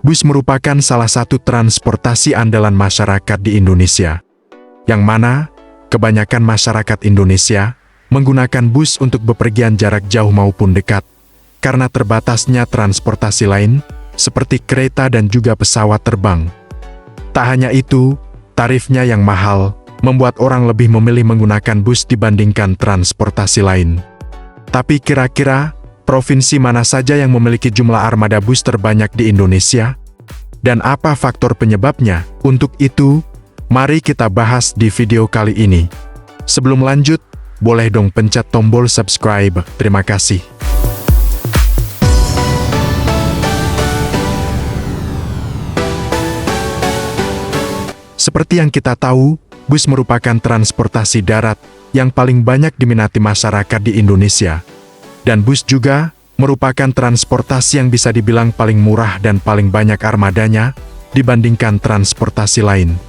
Bus merupakan salah satu transportasi andalan masyarakat di Indonesia, yang mana kebanyakan masyarakat Indonesia menggunakan bus untuk bepergian jarak jauh maupun dekat, karena terbatasnya transportasi lain, seperti kereta dan juga pesawat terbang. Tak hanya itu, tarifnya yang mahal, membuat orang lebih memilih menggunakan bus dibandingkan transportasi lain. Tapi kira-kira, provinsi mana saja yang memiliki jumlah armada bus terbanyak di Indonesia? Dan apa faktor penyebabnya? Untuk itu, mari kita bahas di video kali ini. Sebelum lanjut, boleh dong pencet tombol subscribe. Terima kasih. Seperti yang kita tahu, bus merupakan transportasi darat yang paling banyak diminati masyarakat di Indonesia. Dan bus juga merupakan transportasi yang bisa dibilang paling murah dan paling banyak armadanya dibandingkan transportasi lain.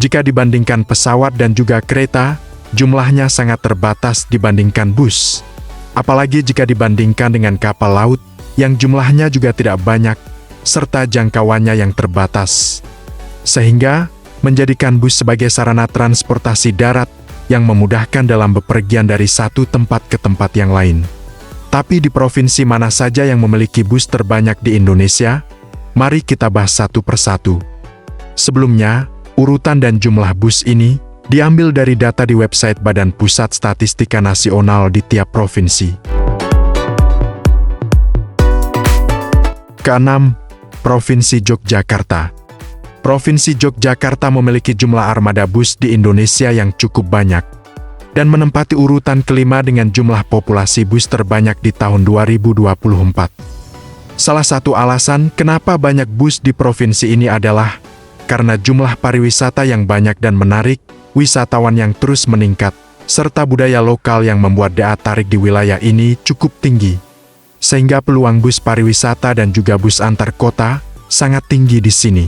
Jika dibandingkan pesawat dan juga kereta, jumlahnya sangat terbatas dibandingkan bus. Apalagi jika dibandingkan dengan kapal laut, yang jumlahnya juga tidak banyak, serta jangkauannya yang terbatas. Sehingga, menjadikan bus sebagai sarana transportasi darat yang memudahkan dalam bepergian dari satu tempat ke tempat yang lain. Tapi di provinsi mana saja yang memiliki bus terbanyak di Indonesia? Mari kita bahas satu persatu. Sebelumnya, urutan dan jumlah bus ini diambil dari data di website Badan Pusat Statistika Nasional di tiap provinsi. Keenam, Provinsi Yogyakarta. Provinsi Yogyakarta memiliki jumlah armada bus di Indonesia yang cukup banyak, dan menempati urutan kelima dengan jumlah populasi bus terbanyak di tahun 2024. Salah satu alasan kenapa banyak bus di provinsi ini adalah karena jumlah pariwisata yang banyak dan menarik, wisatawan yang terus meningkat, serta budaya lokal yang membuat daya tarik di wilayah ini cukup tinggi. Sehingga peluang bus pariwisata dan juga bus antar kota sangat tinggi di sini.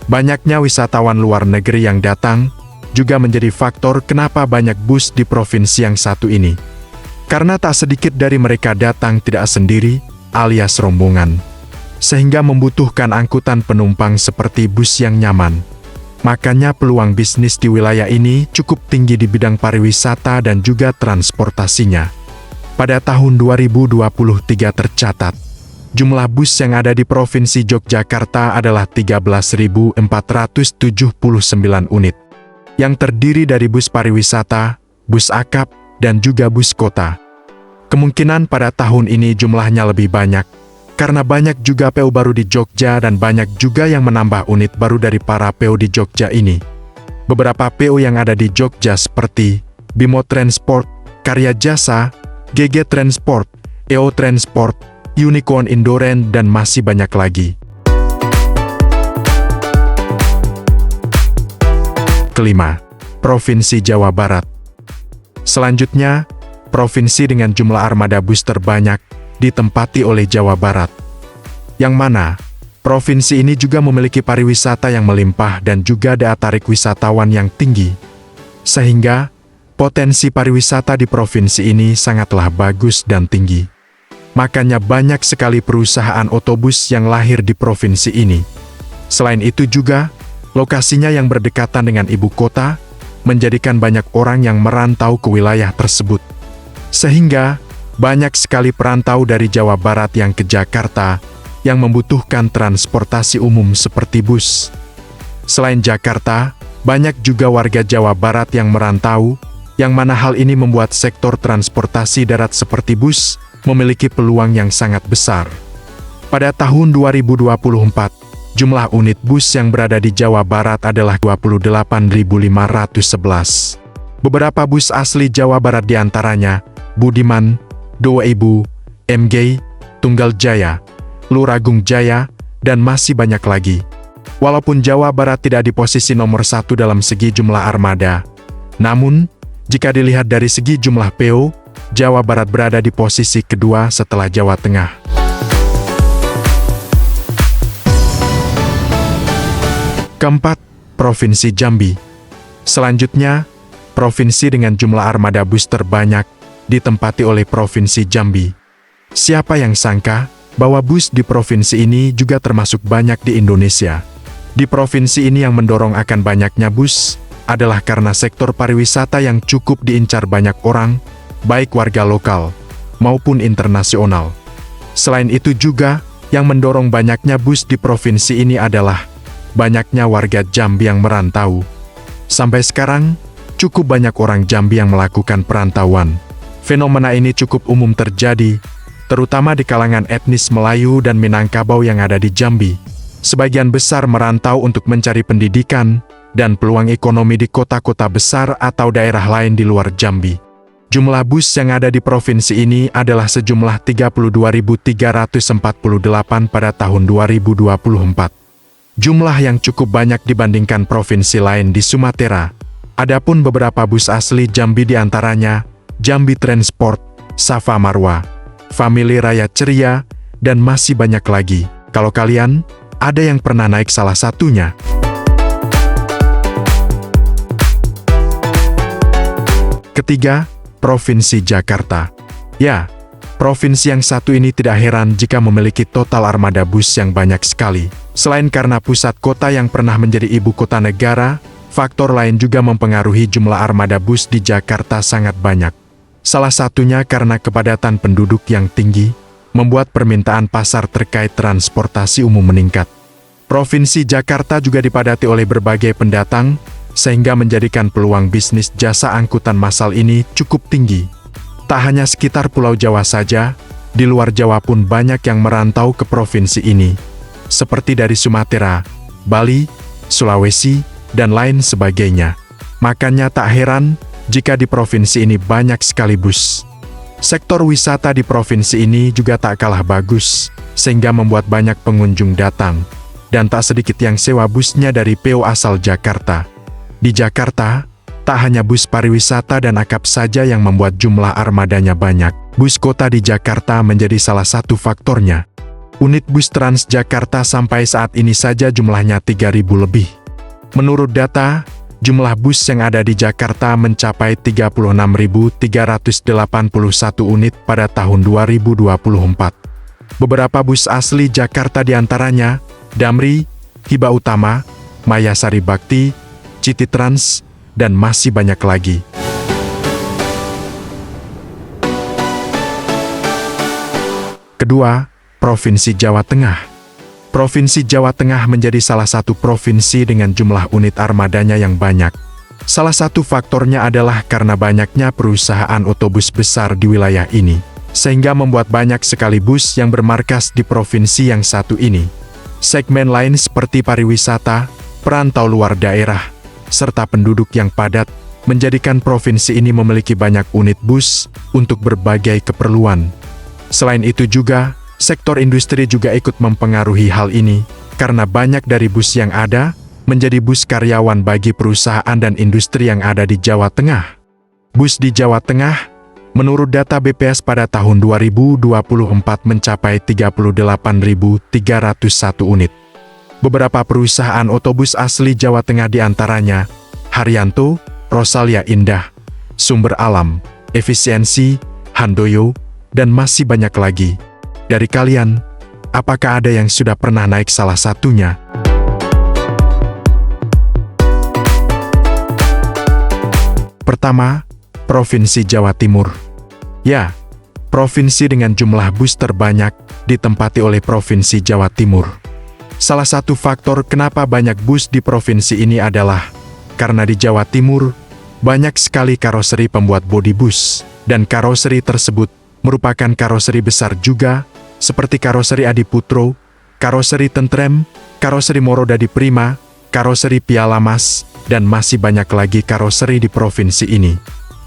Banyaknya wisatawan luar negeri yang datang juga menjadi faktor kenapa banyak bus di provinsi yang satu ini. Karena tak sedikit dari mereka datang tidak sendiri, alias rombongan. Sehingga membutuhkan angkutan penumpang seperti bus yang nyaman. Makanya peluang bisnis di wilayah ini cukup tinggi di bidang pariwisata dan juga transportasinya. Pada tahun 2023 tercatat, jumlah bus yang ada di Provinsi Yogyakarta adalah 13.479 unit. Yang terdiri dari bus pariwisata, bus akap, dan juga bus kota. Kemungkinan pada tahun ini jumlahnya lebih banyak, karena banyak juga PO baru di Jogja dan banyak juga yang menambah unit baru dari para PO di Jogja ini. Beberapa PO yang ada di Jogja seperti Bimo Transport, Karya Jasa, GG Transport, EO Transport, Unicorn Indoren, dan masih banyak lagi. Kelima, Provinsi Jawa Barat. Selanjutnya, provinsi dengan jumlah armada bus terbanyak ditempati oleh Jawa Barat. Yang mana, provinsi ini juga memiliki pariwisata yang melimpah dan juga daya tarik wisatawan yang tinggi. Sehingga, potensi pariwisata di provinsi ini sangatlah bagus dan tinggi. Makanya banyak sekali perusahaan otobus yang lahir di provinsi ini. Selain itu juga, lokasinya yang berdekatan dengan ibu kota, menjadikan banyak orang yang merantau ke wilayah tersebut. Sehingga, banyak sekali perantau dari Jawa Barat yang ke Jakarta, yang membutuhkan transportasi umum seperti bus. Selain Jakarta, banyak juga warga Jawa Barat yang merantau, yang mana hal ini membuat sektor transportasi darat seperti bus, memiliki peluang yang sangat besar. Pada tahun 2024, jumlah unit bus yang berada di Jawa Barat adalah 28.511. Beberapa bus asli Jawa Barat diantaranya Budiman, Dua Ibu, MG, Tunggal Jaya, Luragung Jaya, dan masih banyak lagi. Walaupun Jawa Barat tidak di posisi nomor 1 dalam segi jumlah armada, namun, jika dilihat dari segi jumlah PO, Jawa Barat berada di posisi kedua setelah Jawa Tengah. Keempat, Provinsi Jambi. Selanjutnya, provinsi dengan jumlah armada bus terbanyak ditempati oleh Provinsi Jambi. Siapa yang sangka, bahwa bus di provinsi ini juga termasuk banyak di Indonesia. Di provinsi ini yang mendorong akan banyaknya bus adalah karena sektor pariwisata yang cukup diincar banyak orang, baik warga lokal maupun internasional. Selain itu juga, yang mendorong banyaknya bus di provinsi ini adalah banyaknya warga Jambi yang merantau. Sampai sekarang, cukup banyak orang Jambi yang melakukan perantauan. Fenomena ini cukup umum terjadi, terutama di kalangan etnis Melayu dan Minangkabau yang ada di Jambi. Sebagian besar merantau untuk mencari pendidikan dan peluang ekonomi di kota-kota besar atau daerah lain di luar Jambi. Jumlah bus yang ada di provinsi ini adalah sejumlah 32.348 pada tahun 2024. Jumlah yang cukup banyak dibandingkan provinsi lain di Sumatera. Adapun beberapa bus asli Jambi diantaranya Jambi Transport, Safa Marwa, Family Raya Ceria, dan masih banyak lagi. Kalau kalian ada yang pernah naik salah satunya. Ketiga, Provinsi Jakarta. Ya, provinsi yang satu ini tidak heran jika memiliki total armada bus yang banyak sekali. Selain karena pusat kota yang pernah menjadi ibu kota negara, faktor lain juga mempengaruhi jumlah armada bus di Jakarta sangat banyak. Salah satunya karena kepadatan penduduk yang tinggi, membuat permintaan pasar terkait transportasi umum meningkat. Provinsi Jakarta juga dipadati oleh berbagai pendatang, sehingga menjadikan peluang bisnis jasa angkutan massal ini cukup tinggi. Tak hanya sekitar Pulau Jawa saja, di luar Jawa pun banyak yang merantau ke provinsi ini, seperti dari Sumatera, Bali, Sulawesi, dan lain sebagainya. Makanya tak heran jika di provinsi ini banyak sekali bus. Sektor wisata di provinsi ini juga tak kalah bagus, sehingga membuat banyak pengunjung datang, dan tak sedikit yang sewa busnya dari PO asal Jakarta. Di Jakarta, tak hanya bus pariwisata dan akap saja yang membuat jumlah armadanya banyak. Bus kota di Jakarta menjadi salah satu faktornya. Unit bus Transjakarta sampai saat ini saja jumlahnya 3.000 lebih. Menurut data, jumlah bus yang ada di Jakarta mencapai 36.381 unit pada tahun 2024. Beberapa bus asli Jakarta diantaranya Damri, Hiba Utama, Maya Sari Bakti, City Trans, dan masih banyak lagi. Kedua, Provinsi Jawa Tengah. Provinsi Jawa Tengah menjadi salah satu provinsi dengan jumlah unit armadanya yang banyak. Salah satu faktornya adalah karena banyaknya perusahaan otobus besar di wilayah ini, sehingga membuat banyak sekali bus yang bermarkas di provinsi yang satu ini. Segmen lain seperti pariwisata, perantau luar daerah, serta penduduk yang padat, menjadikan provinsi ini memiliki banyak unit bus untuk berbagai keperluan. Selain itu juga, sektor industri juga ikut mempengaruhi hal ini, karena banyak dari bus yang ada, menjadi bus karyawan bagi perusahaan dan industri yang ada di Jawa Tengah. Bus di Jawa Tengah, menurut data BPS pada tahun 2024 mencapai 38.301 unit. Beberapa perusahaan otobus asli Jawa Tengah diantaranya, Haryanto, Rosalia Indah, Sumber Alam, Efisiensi, Handoyo, dan masih banyak lagi. Dari kalian, apakah ada yang sudah pernah naik salah satunya? Pertama, Provinsi Jawa Timur. Ya, provinsi dengan jumlah bus terbanyak ditempati oleh Provinsi Jawa Timur. Salah satu faktor kenapa banyak bus di provinsi ini adalah karena di Jawa Timur banyak sekali karoseri pembuat bodi bus, dan karoseri tersebut merupakan karoseri besar juga, seperti karoseri Adiputro, karoseri Tentrem, karoseri Morodadi Prima, karoseri Piala Mas, dan masih banyak lagi karoseri di provinsi ini.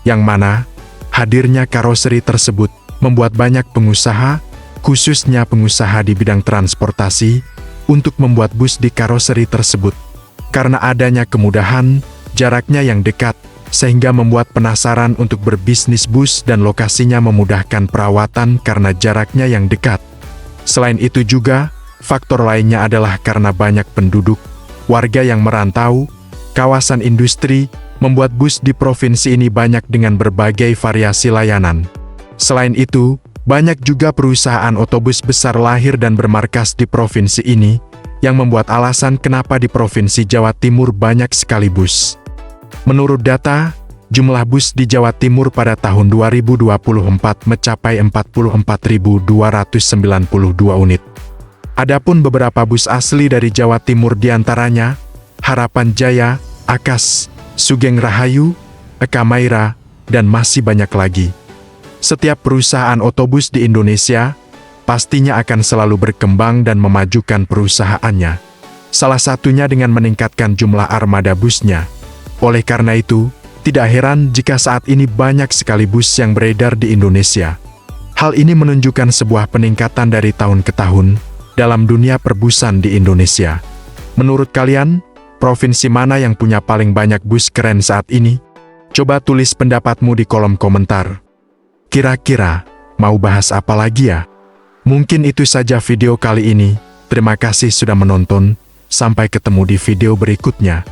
Yang mana, hadirnya karoseri tersebut membuat banyak pengusaha, khususnya pengusaha di bidang transportasi, untuk membuat bus di karoseri tersebut. Karena adanya kemudahan, jaraknya yang dekat, sehingga membuat penasaran untuk berbisnis bus dan lokasinya memudahkan perawatan karena jaraknya yang dekat. Selain itu juga, faktor lainnya adalah karena banyak penduduk, warga yang merantau, kawasan industri, membuat bus di provinsi ini banyak dengan berbagai variasi layanan. Selain itu, Banyak juga perusahaan otobus besar lahir dan bermarkas di provinsi ini, yang membuat alasan kenapa di Provinsi Jawa Timur banyak sekali bus. Menurut data, jumlah bus di Jawa Timur pada tahun 2024 mencapai 44.292 unit. Adapun beberapa bus asli dari Jawa Timur diantaranya, Harapan Jaya, Akas, Sugeng Rahayu, Eka Maira, dan masih banyak lagi. Setiap perusahaan otobus di Indonesia pastinya akan selalu berkembang dan memajukan perusahaannya. Salah satunya dengan meningkatkan jumlah armada busnya. Oleh karena itu, tidak heran jika saat ini banyak sekali bus yang beredar di Indonesia. Hal ini menunjukkan sebuah peningkatan dari tahun ke tahun dalam dunia perbusan di Indonesia. Menurut kalian, provinsi mana yang punya paling banyak bus keren saat ini? Coba tulis pendapatmu di kolom komentar. Kira-kira, mau bahas apa lagi ya? Mungkin itu saja video kali ini. Terima kasih sudah menonton. Sampai ketemu di video berikutnya.